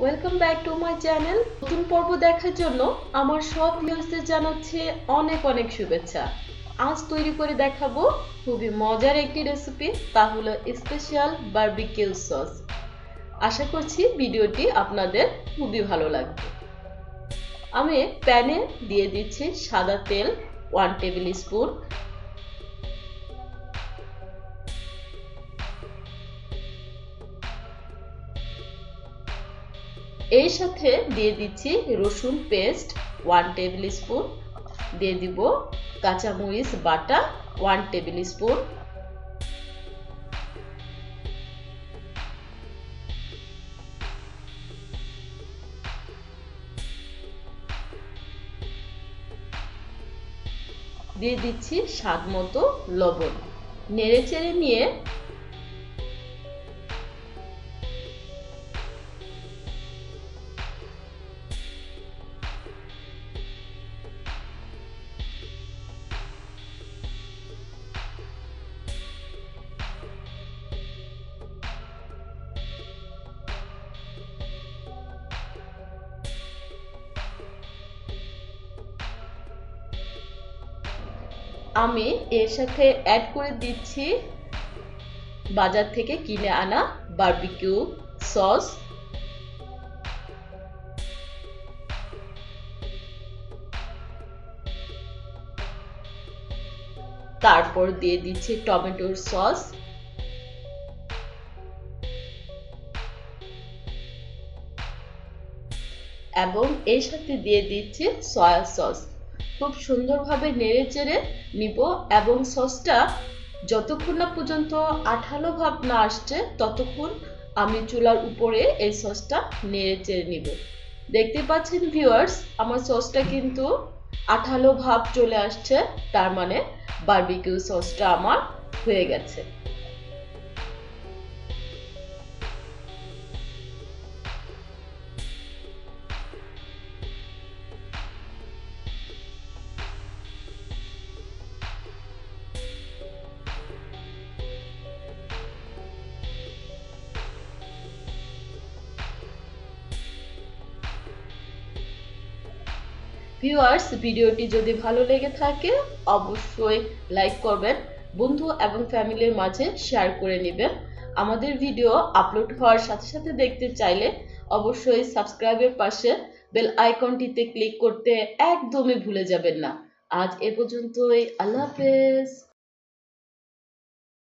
Welcome back to my channel. নতুন পর্ব দেখার জন্য আমার সব ভিউয়ার্সদের জানাচ্ছি অনেক অনেক শুভেচ্ছা। আজ তৈরি করে দেখাবো খুবই মজার একটি রেসিপি, তা হলো স্পেশাল বারবিকিউ সস। আশা করছি ভিডিওটি আপনাদের খুবই ভালো লাগবে। আমি প্যানে দিয়ে দিচ্ছি সাদা তেল 1 টেবিল স্পুন, এর সাথে দিয়ে দিচ্ছি রসুন পেস্ট 1 টেবিল স্পুন, দিয়ে দিব কাঁচামরিচ বাটা 1 টেবিল স্পুন, দিয়ে দিচ্ছি স্বাদ মতো লবণ। নেড়েচেড়ে নিয়ে আমি এর সাথে অ্যাড করে দিচ্ছি বাজার থেকে কিনে আনা বারবিকিউ সস। তারপর দিয়ে দিচ্ছি টমেটোর সস, এবং এর সাথে দিয়ে দিচ্ছি সয়া সস। খুব সুন্দরভাবে নেড়েচেড়ে নিব এবং সসটা যতক্ষণ না পর্যন্ত আঠালো ভাব না আসছে ততক্ষণ আমি চুলার উপরে এই সসটা নেড়েচেড়ে নিব। দেখতে পাচ্ছেন ভিউয়ার্স, আমার সসটা কিন্তু আঠালো ভাব চলে আসছে, তার মানে বারবিকিউ সসটা আমার হয়ে গেছে। ভিউয়ার্স, ভিডিওটি যদি ভালো লেগে থাকে অবশ্যই লাইক করবেন, বন্ধু এবং ফ্যামিলির মাঝে শেয়ার করে নেবেন। আমাদের ভিডিও আপলোড হওয়ার সাথে সাথে দেখতে চাইলে অবশ্যই সাবস্ক্রাইবের পাশে বেল আইকনটিতে ক্লিক করতে একদমই ভুলে যাবেন না। আজ এ পর্যন্তই, আল্লাহ হাফেজ।